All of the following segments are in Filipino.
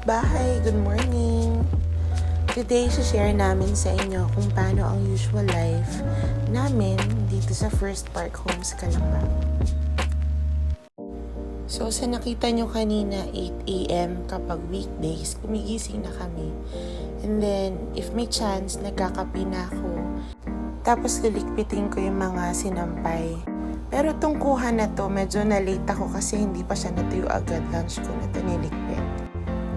kapitbahay, good morning! Today, share namin sa inyo kung paano ang usual life namin dito sa First Park Homes, Calamba. So, sa nakita nyo kanina, 8 a.m. kapag weekdays, kumigising na kami. And then, if may chance, nagkakape na ako. Tapos, lilikpitin ko yung mga sinampay. Pero itong kuha na to, medyo na-late ako kasi hindi pa siya natuyo agad. Lunch ko na ito nilikpit.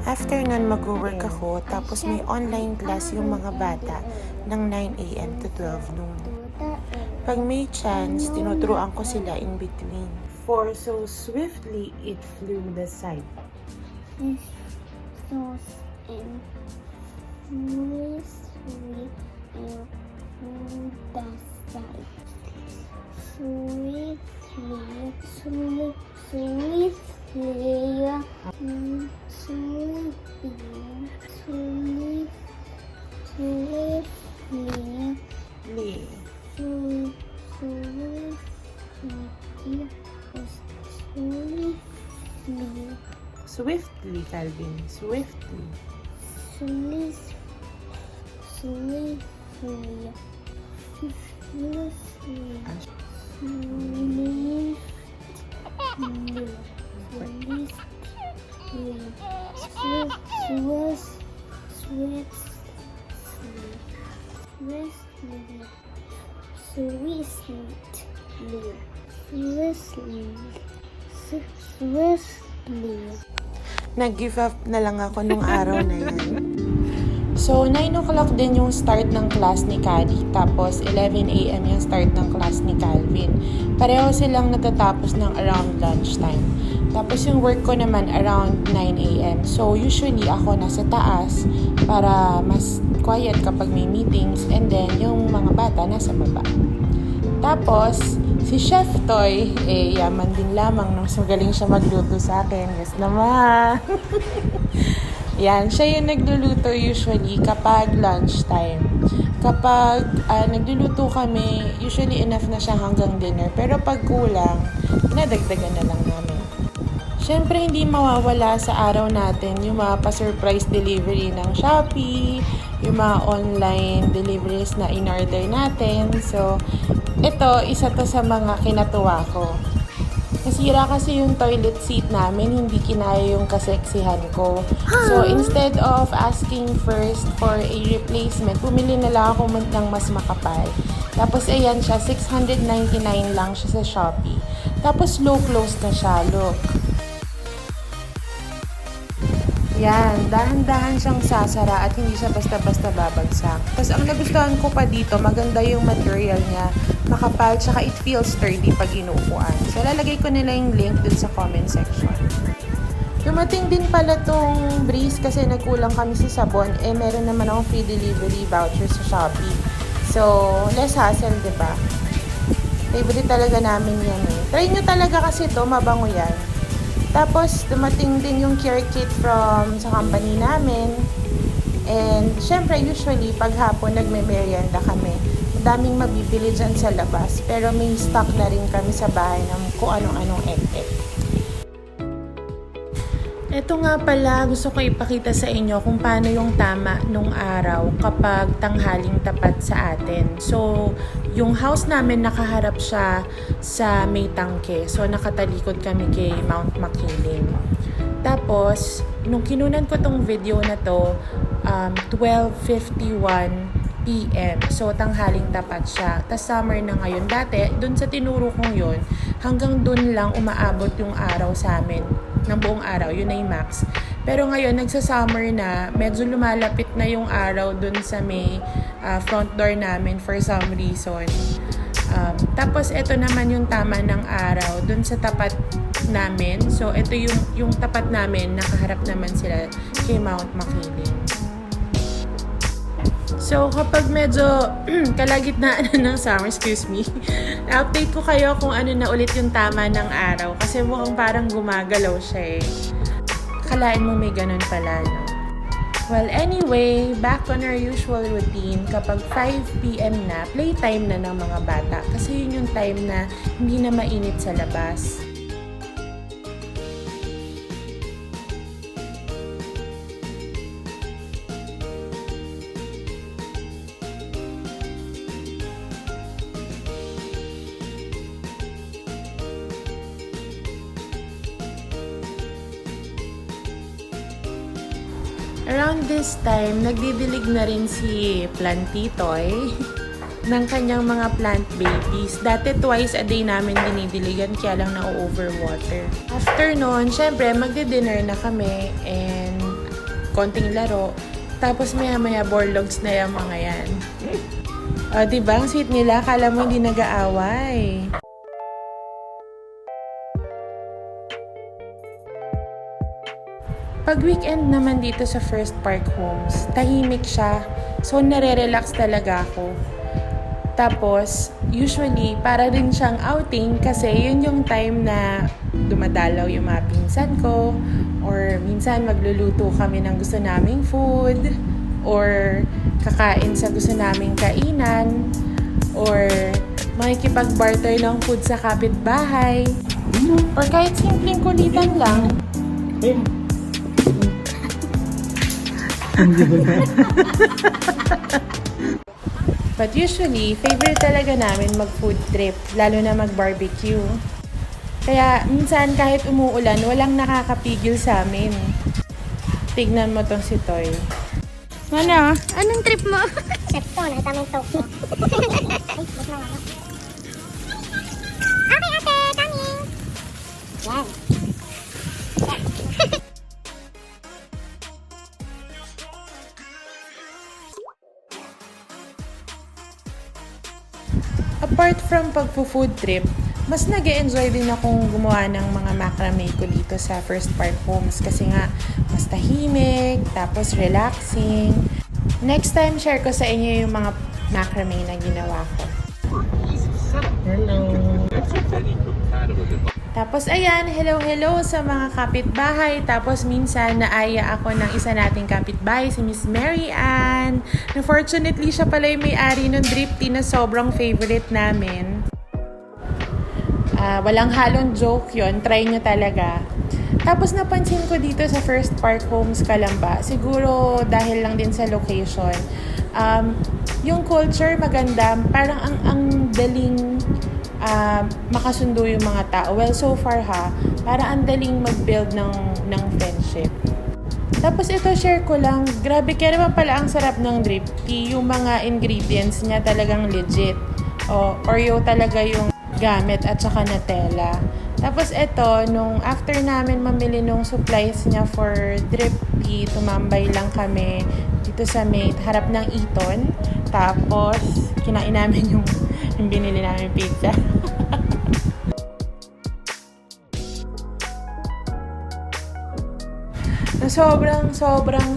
After nun, mag-work ako. Tapos may online class yung mga bata ng 9 a.m. to 12 noon. Pag may chance, tinuturuan ko sila in between. For so swiftly, it flew the sight. So swiftly, the sight. Swiftly, Swiftly, Calvin. Swiftly. Nag-give up na lang ako nung araw na yan. So, 9 o'clock din yung start ng class ni Cady. Tapos, 11 a.m. yung start ng class ni Calvin. Pareho silang natatapos ng around lunchtime. Tapos, yung work ko naman around 9 a.m. So, usually ako nasa taas para mas quiet kapag may meetings. And then, yung mga bata nasa baba. Tapos, si Chef Toy, yaman din lamang nung magaling siya magluto sa akin. Yes naman! Yan, siya yung nagluluto usually kapag lunchtime. Kapag nagluluto kami, usually enough na siya hanggang dinner. Pero pag kulang, nadagdagan na lang namin. Siyempre, hindi mawawala sa araw natin yung mga pa-surprise delivery ng Shopee, yung mga online deliveries na in-order natin. So, ito, isa to sa mga kinatuwa ko. Nasira kasi yung toilet seat namin, hindi kinaya yung kaseksihan ko. So, instead of asking first for a replacement, pumili na lang ako ng mas makapal. Tapos, ayan siya, 699 lang siya sa Shopee. Tapos, low close na siya, look. Yan, dahan-dahan siyang sasara at hindi siya basta-basta babagsak. Tapos ang nagustuhan ko pa dito, maganda yung material niya, makapal, tsaka it feels sturdy pag inuupuan. So lalagay ko nila yung link dun sa comment section. Dumating din pala tong Breeze kasi nagkulang kami sa sabon, meron naman akong free delivery voucher sa Shopee. So, less hassle, diba? Favorite talaga namin yan eh. Try nyo talaga kasi to, mabango yan. Tapos, dumating din yung care kit from sa company namin. And, syempre, usually, pag hapon, nagme-merienda kami. Madaming mabibili dyan sa labas. Pero may stock na rin kami sa bahay ng kung anong-anong egg. Ito nga pala, gusto ko ipakita sa inyo kung paano yung tama nung araw kapag tanghaling tapat sa atin. So, yung house namin nakaharap siya sa may tangke. So, nakatalikod kami kay Mount Makiling. Tapos, nung kinunan ko tong video na to, 12:51 p.m. So, tanghaling tapat siya. Tas summer na ngayon. Dati, dun sa tinuro kong yun, hanggang dun lang umaabot yung araw sa amin. Ng buong araw, yun ay max. Pero ngayon, nagsa-summer na, medyo lumalapit na yung araw dun sa may front door namin for some reason. Tapos, ito naman yung tama ng araw dun sa tapat namin. So, ito yung tapat namin, nakaharap naman sila kay Mount Makiling. So, kapag medyo kalagitnaan ng summer, update ko kayo kung ano na ulit yung tama ng araw. Kasi mukhang parang gumagalaw siya eh. Akalain mo may ganun pala, no? Well, anyway, back on our usual routine. Kapag 5 p.m. na, playtime na ng mga bata. Kasi yun yung time na hindi na mainit sa labas. Around this time, nagdidilig na rin si Plantitoy ng kanyang mga plant babies. Dati twice a day namin dinidiligan kaya lang na-overwater. After nun, syempre magdi-dinner na kami and konting laro. Tapos maya-maya borlogs na yung mga yan. O, diba? Ang sweet nila. Akala mo hindi nag-aaway. Pag weekend naman dito sa First Park Homes, tahimik siya. So, nare-relax talaga ako. Tapos, usually, para rin siyang outing kasi yun yung time na dumadalaw yung mga pinsan ko or minsan magluluto kami ng gusto naming food or kakain sa gusto naming kainan or makikipag-barter ng food sa kapitbahay or kahit simpleng kulitan lang. But usually, favorite talaga namin mag-food trip, lalo na mag-barbecue. Kaya minsan kahit umuulan, walang nakakapigil sa amin. Tignan mo tong si Toy. Ano? Anong trip mo? Trip to, nakita mo yung tofu. Ay, mas na ano. Okay, ate, coming! Yan. Apart from pagpo-food trip, mas nag-e-enjoy din akong gumawa ng mga macrame ko dito sa First Park Homes kasi nga mas tahimik, tapos relaxing. Next time, share ko sa inyo yung mga macrame na ginawa ko. Hello! Tapos ayan, hello sa mga kapitbahay. Tapos minsan naaya ako ng isa nating kapitbahay, si Miss Mary Ann. Unfortunately, siya pala yung may-ari ng drip tea na sobrang favorite namin. Walang halong joke yon, try nyo talaga. Tapos napansin ko dito sa First Park Homes Calamba, siguro dahil lang din sa location, yung culture maganda, parang ang daling makasundo yung mga tao. Well, so far para ang daling mag-build ng friendship. Tapos ito, share ko lang, grabe kaya naman pala ang sarap ng drip tea. Yung mga ingredients niya talagang legit. Oreo talaga yung gamit at saka Nutella. Tapos ito, nung after namin mamili nung supplies niya for drip tea, tumambay lang kami dito sa may harap ng Eton. Tapos, kinain namin yung binili namin pizza.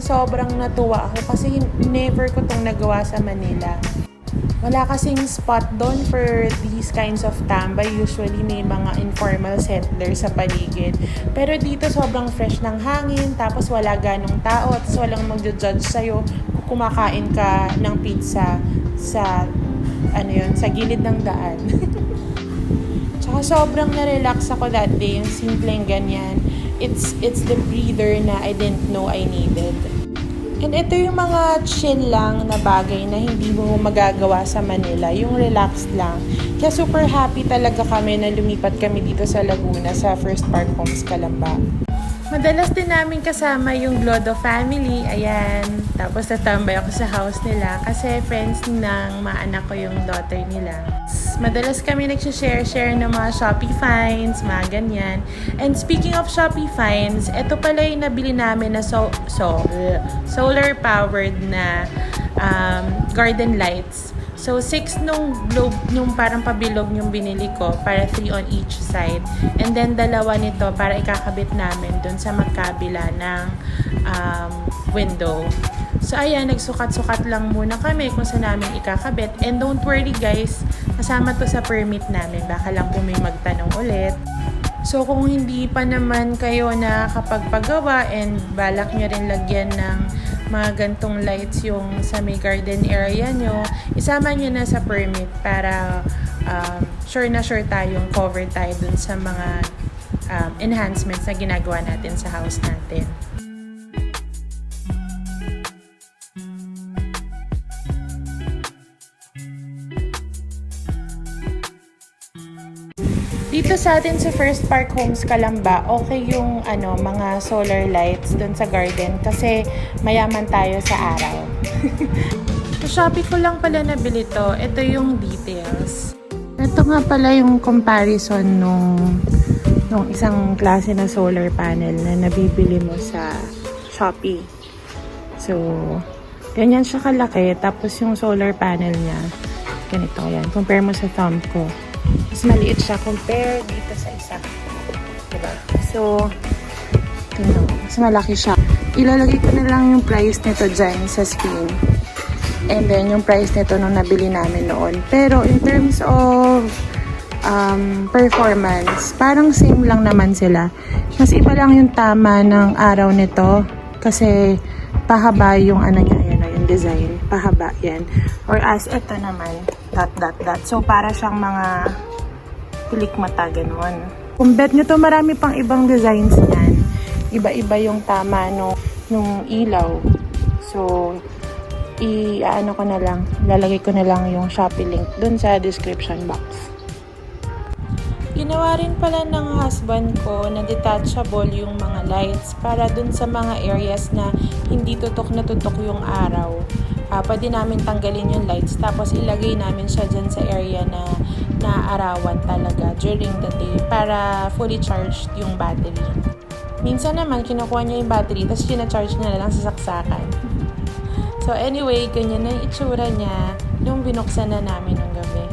Sobrang natuwa ako kasi never ko tong nagawa sa Manila. Wala kasing spot doon for these kinds of tambay. Usually may mga informal settlers sa paligid. Pero dito sobrang fresh ng hangin, tapos wala ganong tao, tapos walang magjo-judge sa'yo kung kumakain ka ng pizza sa sa gilid ng daan. Tsaka sobrang na-relax ako that day, yung simpleng ganyan. It's the breather na I didn't know I needed. And ito yung mga chill lang na bagay na hindi mo magagawa sa Manila, yung relaxed lang. Kaya super happy talaga kami na lumipat kami dito sa Laguna sa First Park Homes Calamba. Madalas din namin kasama yung Glodo family, ayan. Tapos natambay ako sa house nila kasi friends ng mga anak ko yung daughter nila. Madalas kami nagsishare ng mga Shopee finds, mga ganyan. And speaking of Shopee finds, ito pala yung nabili namin na solar-powered na garden lights. So, 6 nung globe, nung parang pabilog yung binili ko, para 3 on each side. And then, 2 nito para ikakabit namin dun sa magkabila ng window. So, ayan, nagsukat-sukat lang muna kami kung saan namin ikakabit. And don't worry guys, kasama to sa permit namin. Baka lang po may magtanong ulit. So, kung hindi pa naman kayo nakakapagpagawa and balak nyo rin lagyan ng mga gantong lights yung sa may garden area nyo, isama nyo na sa permit para sure tayong cover tayo dun sa mga enhancements na ginagawa natin sa house natin. Dito sa atin sa First Park Homes Calamba, okay yung mga solar lights doon sa garden kasi mayaman tayo sa araw. Sa Shopee ko lang pala nabili to. Ito yung details. Ito nga pala yung comparison nung isang klase na solar panel na nabibili mo sa Shopee. So, ganyan siya kalaki. Tapos yung solar panel niya, ganito yan. Compare mo sa thumb ko. Mas maliit siya compare dito sa isa. Diba? So, ito, mas malaki siya. Ilalagay ko na lang yung price nito dyan sa screen. And then, yung price nito nung nabili namin noon. Pero, in terms of performance, parang same lang naman sila. Mas iba lang yung tama ng araw nito. Kasi, pahaba yung yung design. Pahaba yan. Or as ito naman, dot. So, para siyang mga pilik mata, ganun. Kung bet nyo to, marami pang ibang designs yan. Iba-iba yung tama nung ilaw. So, ko na lang, lalagay ko na lang yung Shopee link dun sa description box. Ginawa rin pala ng husband ko na detachable yung mga lights para dun sa mga areas na hindi tutok na tutok yung araw. Pwede namin tanggalin yung lights tapos ilagay namin siya dyan sa area na naarawan talaga during the day para fully charged yung battery. Minsan naman kinukuha niya yung battery tapos sinacharge niya na lang sa saksakan. So anyway, ganyan na yung itsura niya nung binuksan na namin ng gabi.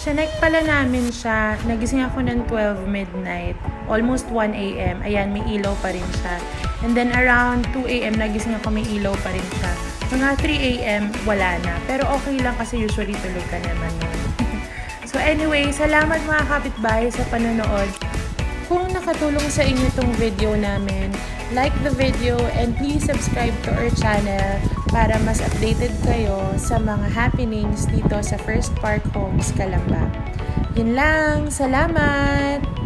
Chinek pala namin siya. Nagising ako ng 12 midnight. Almost 1 a.m. Ayan, may ilaw pa rin siya. And then around 2 a.m. nagising ako, may ilaw pa rin siya. Mga 3 a.m. wala na. Pero okay lang kasi usually tulog ka naman nun. So anyway, salamat mga kapitbahay sa panonood. Kung nakatulong sa inyo itong video namin, like the video and please subscribe to our channel para mas updated kayo sa mga happenings dito sa First Park Homes Calamba. Yun lang, salamat!